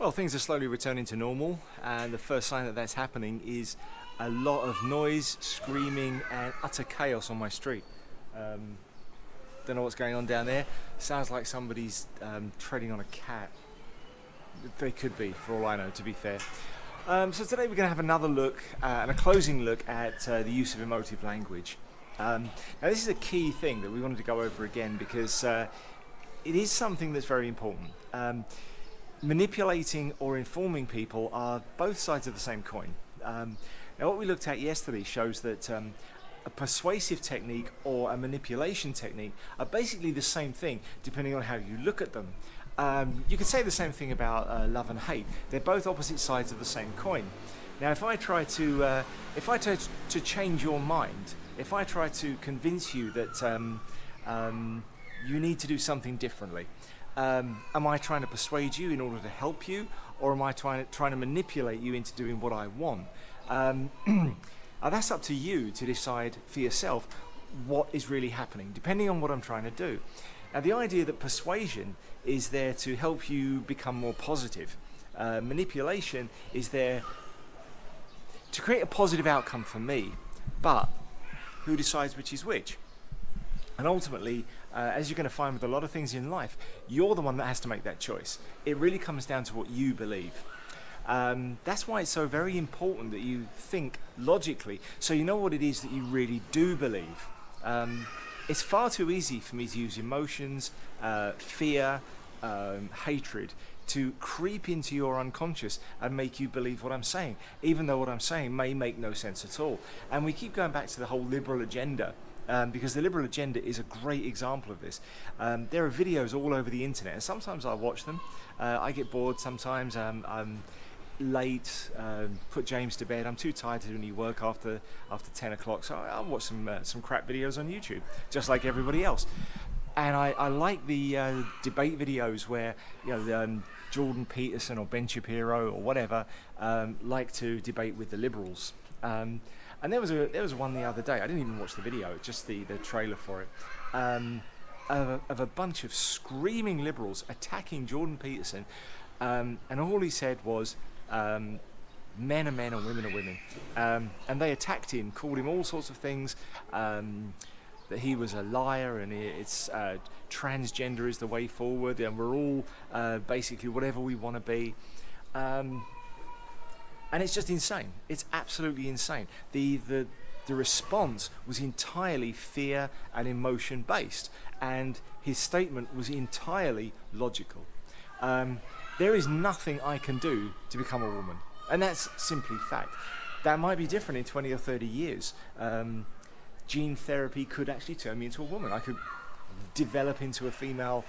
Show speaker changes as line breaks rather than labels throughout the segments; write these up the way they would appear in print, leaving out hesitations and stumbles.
Well, things are slowly returning to normal, and the first sign that that's happening is a lot of noise, screaming, and utter chaos on my street. Um, don't know what's going on down there. Sounds like somebody's treading on a cat. They could be, for all I know, to be fair. So today we're going to have another look and a closing look at the use of emotive language. Now this is a key thing that we wanted to go over again because it is something that's very important. Manipulating or informing people are both sides of the same coin. Now what we looked at yesterday shows that a persuasive technique or a manipulation technique are basically the same thing depending on how you look at them. You could say the same thing about love and hate. They're both opposite sides of the same coin. Now if I try to change your mind, if I try to convince you that you need to do something differently, am I trying to persuade you in order to help you, or am I trying to manipulate you into doing what I want? That's up to you to decide for yourself what is really happening, depending on what I'm trying to do. Now the idea that persuasion is there to help you become more positive. Manipulation is there to create a positive outcome for me, but who decides which is which? And ultimately, as you're going to find with a lot of things in life, you're the one that has to make that choice. It really comes down to what you believe. That's why it's so very important that you think logically, so you know what it is that you really do believe. It's far too easy for me to use emotions, fear, hatred to creep into your unconscious and make you believe what I'm saying, even though what I'm saying may make no sense at all. And we keep going back to the whole liberal agenda. Because the liberal agenda is a great example of this. There are videos all over the internet, and sometimes I watch them. I get bored sometimes. I'm late, put James to bed. I'm too tired to do any work after 10 o'clock, so I'll watch some crap videos on YouTube, just like everybody else. And I like the debate videos where Jordan Peterson or Ben Shapiro or whatever like to debate with the liberals. And there was one the other day. I didn't even watch the video, just the trailer for it, of a bunch of screaming liberals attacking Jordan Peterson, and all he said was, men are men and women are women. And they attacked him, called him all sorts of things, that he was a liar, and it's transgender is the way forward, and we're all basically whatever we want to be. And it's just insane. It's absolutely insane. The response was entirely fear and emotion based, and his statement was entirely logical. There is nothing I can do to become a woman, and that's simply fact. That might be different in 20 or 30 years. Gene therapy could actually turn me into a woman. I could develop into a female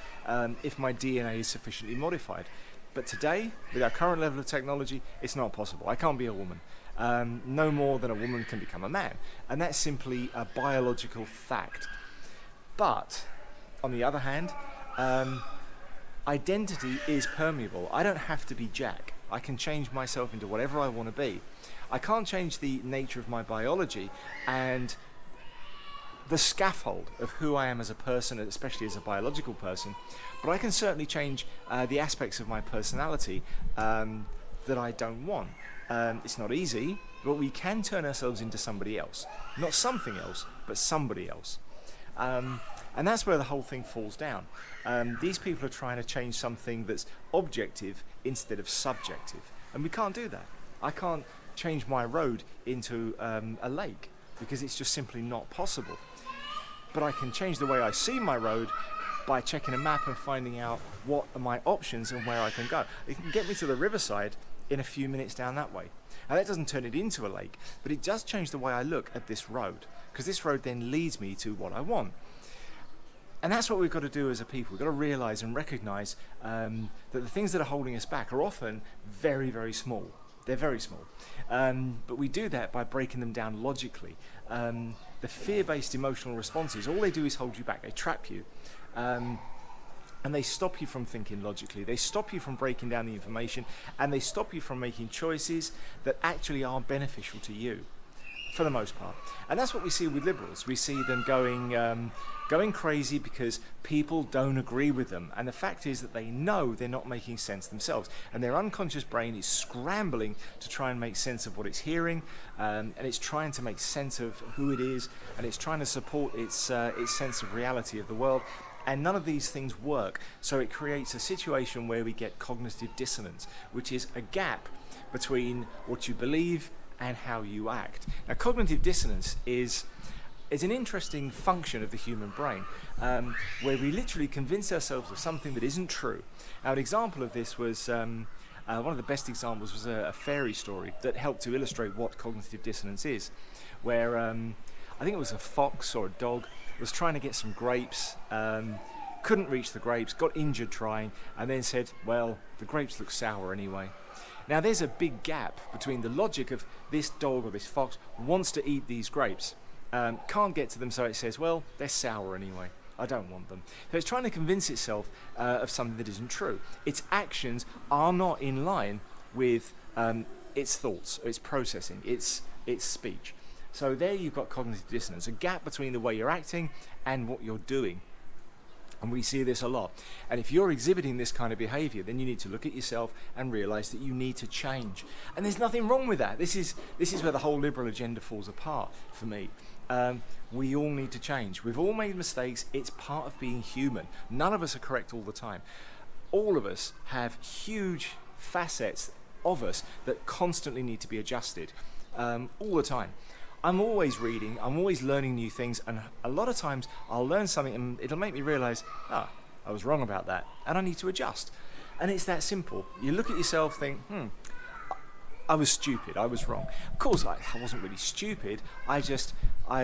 if my DNA is sufficiently modified. But today, with our current level of technology, it's not possible. I can't be a woman. No more than a woman can become a man. And that's simply a biological fact. But, on the other hand, identity is permeable. I don't have to be Jack. I can change myself into whatever I want to be. I can't change the nature of my biology and the scaffold of who I am as a person, especially as a biological person, but I can certainly change the aspects of my personality that I don't want. It's not easy, but we can turn ourselves into somebody else. Not something else, but somebody else. And that's where the whole thing falls down. These people are trying to change something that's objective instead of subjective, and we can't do that. I can't change my road into a lake because it's just simply not possible. But I can change the way I see my road by checking a map and finding out what are my options and where I can go. It can get me to the riverside in a few minutes down that way. And that doesn't turn it into a lake, but it does change the way I look at this road, because this road then leads me to what I want. And that's what we've got to do as a people. We've got to realise and recognise that the things that are holding us back are often very, very small. They're very small. But we do that by breaking them down logically. The fear-based emotional responses, all they do is hold you back. They trap you. And they stop you from thinking logically. They stop you from breaking down the information, and they stop you from making choices that actually are beneficial to you. for the most part. And that's what we see with liberals. We see them going crazy because people don't agree with them. And the fact is that they know they're not making sense themselves. And their unconscious brain is scrambling to try and make sense of what it's hearing. And it's trying to make sense of who it is. And it's trying to support its sense of reality of the world. And none of these things work. So it creates a situation where we get cognitive dissonance, which is a gap between what you believe and how you act. Now, cognitive dissonance is an interesting function of the human brain, where we literally convince ourselves of something that isn't true. Now, an example of this was, one of the best examples was a fairy story that helped to illustrate what cognitive dissonance is, where I think it was a fox or a dog was trying to get some grapes, couldn't reach the grapes, got injured trying, and then said, well, the grapes look sour anyway. Now, there's a big gap between the logic of this dog or this fox wants to eat these grapes, can't get to them, so it says, well, they're sour anyway. I don't want them. So it's trying to convince itself of something that isn't true. Its actions are not in line with its thoughts, its processing, its speech. So there you've got cognitive dissonance, a gap between the way you're acting and what you're doing. And we see this a lot. And if you're exhibiting this kind of behavior, then you need to look at yourself and realize that you need to change. And there's nothing wrong with that. This is where the whole liberal agenda falls apart for me. We all need to change. We've all made mistakes. It's part of being human. None of us are correct all the time. All of us have huge facets of us that constantly need to be adjusted all the time. I'm always reading, I'm always learning new things, and a lot of times I'll learn something and it'll make me realize, I was wrong about that, and I need to adjust. And it's that simple. You look at yourself, think, I was stupid, I was wrong. Of course, I wasn't really stupid, I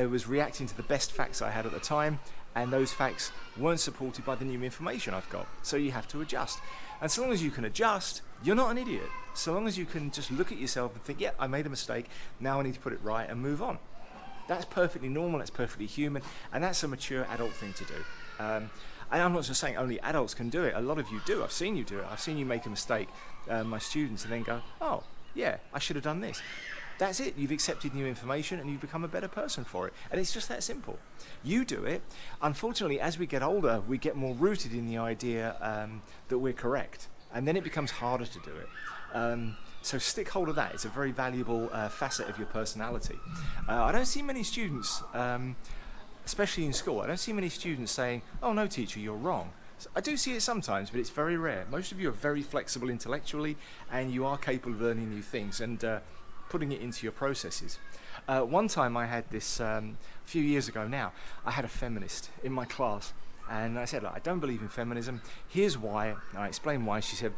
was reacting to the best facts I had at the time, and those facts weren't supported by the new information I've got. So you have to adjust. And so long as you can adjust, you're not an idiot. So long as you can just look at yourself and think, yeah, I made a mistake, now I need to put it right and move on. That's perfectly normal, that's perfectly human, and that's a mature adult thing to do. And I'm not just saying only adults can do it, a lot of you do. I've seen you do it. I've seen you make a mistake, my students, and then go, oh, yeah, I should have done this. That's it. You've accepted new information and you've become a better person for it. And it's just that simple. You do it. Unfortunately, as we get older, we get more rooted in the idea that we're correct. And then it becomes harder to do it. So stick hold of that. It's a very valuable facet of your personality. I don't see many students, especially in school, I don't see many students saying, oh, no, teacher, you're wrong. I do see it sometimes, but it's very rare. Most of you are very flexible intellectually, and you are capable of learning new things and putting it into your processes. One time I had this, a few years ago now, I had a feminist in my class, and I said, look, I don't believe in feminism. Here's why. And I explained why. She said,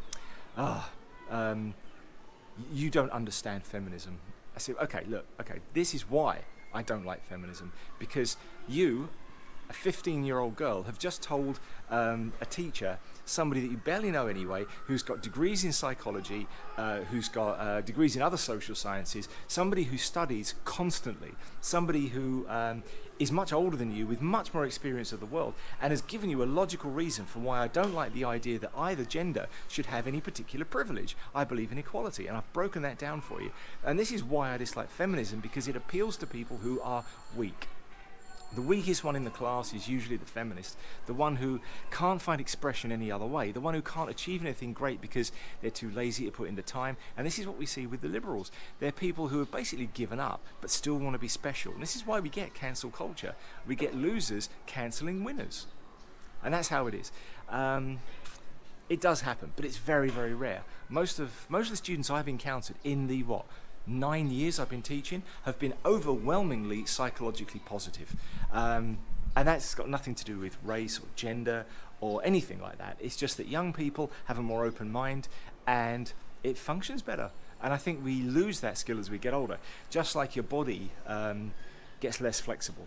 you don't understand feminism. I said, okay, this is why I don't like feminism. Because you, a 15-year-old girl, have just told a teacher, somebody that you barely know anyway, who's got degrees in psychology, who's got degrees in other social sciences, somebody who studies constantly, somebody who is much older than you with much more experience of the world, and has given you a logical reason for why I don't like the idea that either gender should have any particular privilege. I believe in equality, and I've broken that down for you. And this is why I dislike feminism, because it appeals to people who are weak. The weakest one in the class is usually the feminist, the one who can't find expression any other way, the one who can't achieve anything great because they're too lazy to put in the time. And this is what we see with the liberals. They're people who have basically given up but still want to be special. And this is why we get cancel culture. We get losers cancelling winners. And that's how it is. It does happen, but it's very, very rare. Most of the students I've encountered in the 9 years I've been teaching have been overwhelmingly psychologically positive. And that's got nothing to do with race or gender or anything like that. It's just that young people have a more open mind and it functions better. And I think we lose that skill as we get older. Just like your body gets less flexible.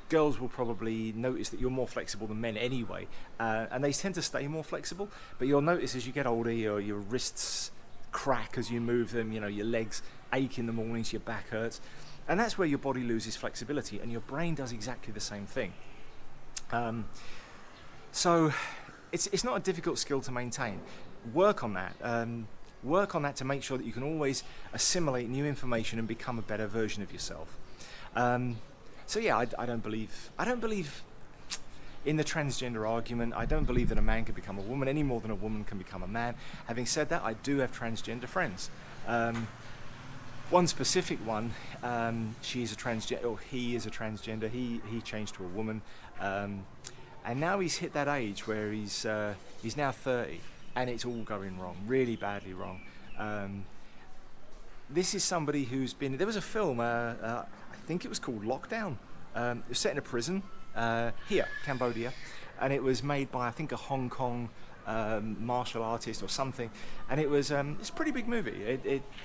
Girls will probably notice that you're more flexible than men anyway. And they tend to stay more flexible. But you'll notice as you get older, your wrists crack as you move them, your legs ache in the mornings, your back hurts, and that's where your body loses flexibility, and your brain does exactly the same thing. So it's not a difficult skill to maintain. Work on that. work on that to make sure that you can always assimilate new information and become a better version of yourself. So yeah, I don't believe in the transgender argument. I don't believe that a man can become a woman any more than a woman can become a man. Having said that, I do have transgender friends. One specific one, she's a transgender, or he is a transgender. He changed to a woman, and now he's hit that age where he's now 30, and it's all going wrong, really badly wrong. This is somebody who's been. There was a film, I think it was called Lockdown. It was set in a prison here, Cambodia, and it was made by, I think, a Hong Kong martial artist or something, and it's a pretty big movie.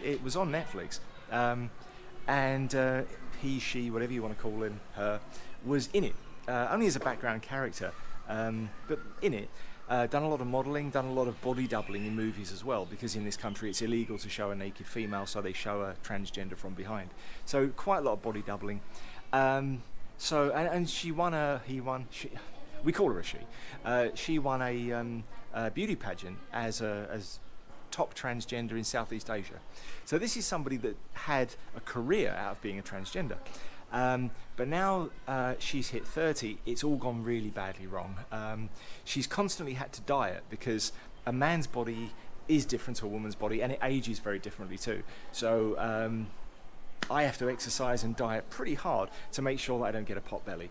It was on Netflix, and he, she, whatever you want to call him, her, was in it, only as a background character, but in it. Done a lot of modelling, done a lot of body doubling in movies as well, because in this country it's illegal to show a naked female, so they show a transgender from behind. So quite a lot of body doubling. So and she won we call her a she. She won a beauty pageant as top transgender in Southeast Asia. So this is somebody that had a career out of being a transgender. But now she's hit 30, it's all gone really badly wrong. She's constantly had to diet because a man's body is different to a woman's body, and it ages very differently too. So I have to exercise and diet pretty hard to make sure that I don't get a pot belly,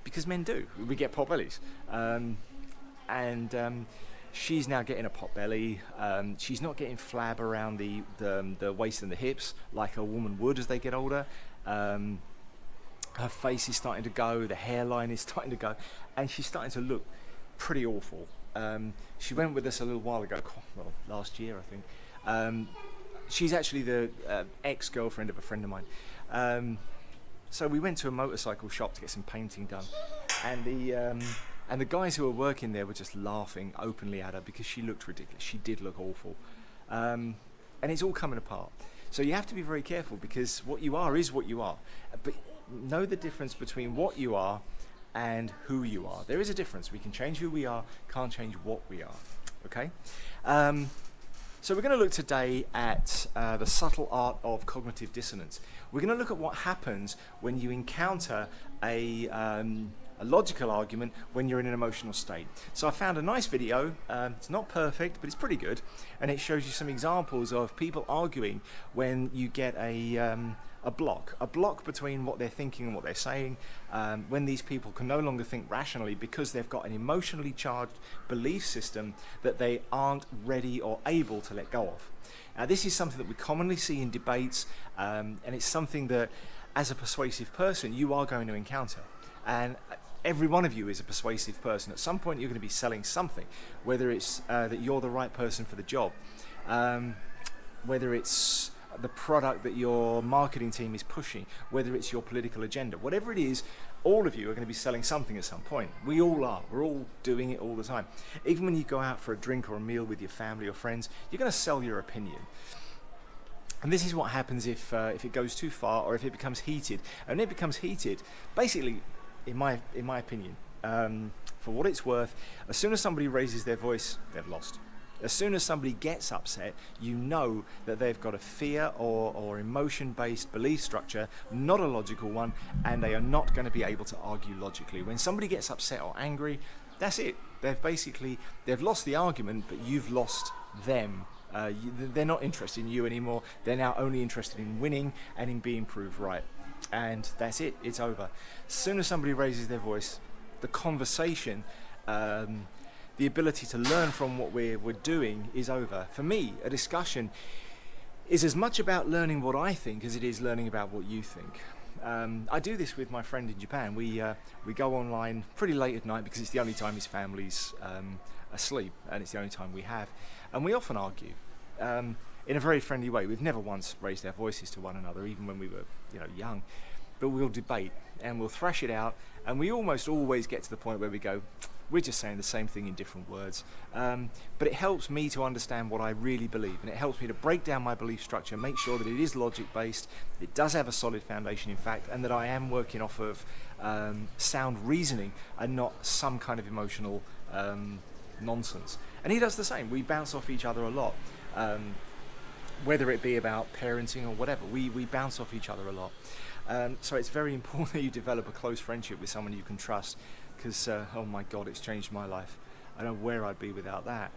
because men do. We get pot bellies. She's now getting a pot belly. She's not getting flab around the waist and the hips like a woman would as they get older. Her face is starting to go, the hairline is starting to go, and she's starting to look pretty awful. She went with us a little while ago, well, last year I think. She's actually the ex-girlfriend of a friend of mine. So we went to a motorcycle shop to get some painting done, and the guys who were working there were just laughing openly at her because she looked ridiculous. She did look awful. And it's all coming apart. So you have to be very careful, because what you are is what you are. But know the difference between what you are and who you are. There is a difference. We can change who we are, can't change what we are. Okay? So we're going to look today at the subtle art of cognitive dissonance. We're going to look at what happens when you encounter a logical argument when you're in an emotional state. So I found a nice video. It's not perfect, but it's pretty good, and it shows you some examples of people arguing when you get a block between what they're thinking and what they're saying, when these people can no longer think rationally because they've got an emotionally charged belief system that they aren't ready or able to let go of. Now, this is something that we commonly see in debates, and it's something that, as a persuasive person, you are going to encounter. And every one of you is a persuasive person. At some point, you're going to be selling something, whether it's that you're the right person for the job, whether it's the product that your marketing team is pushing, whether it's your political agenda, whatever it is, all of you are going to be selling something at some point. We all are. We're all doing it all the time. Even when you go out for a drink or a meal with your family or friends, you're going to sell your opinion. And this is what happens if it goes too far, or if it becomes heated. And when it becomes heated, basically, in my opinion, for what it's worth, as soon as somebody raises their voice, they've lost. As soon as somebody gets upset, you know that they've got a fear or emotion-based belief structure, not a logical one, and they are not going to be able to argue logically. When somebody gets upset or angry, that's it. They've lost the argument, but you've lost them. They're not interested in you anymore. They're now only interested in winning and in being proved right. And that's it. It's over. As soon as somebody raises their voice, the conversation, the ability to learn from what we're doing is over. For me, a discussion is as much about learning what I think as it is learning about what you think. I do this with my friend in Japan. We go online pretty late at night because it's the only time his family's asleep, and it's the only time we have. And we often argue in a very friendly way. We've never once raised our voices to one another, even when we were young. But we'll debate and we'll thrash it out, and we almost always get to the point where we go, we're just saying the same thing in different words. But it helps me to understand what I really believe, and it helps me to break down my belief structure, make sure that it is logic-based, it does have a solid foundation, in fact, and that I am working off of sound reasoning and not some kind of emotional nonsense. And he does the same. We bounce off each other a lot. whether it be about parenting or whatever. We bounce off each other a lot. So it's very important that you develop a close friendship with someone you can trust, because oh my God, it's changed my life. I don't know where I'd be without that.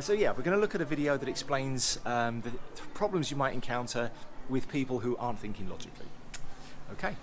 So yeah, we're going to look at a video that explains the problems you might encounter with people who aren't thinking logically. Okay.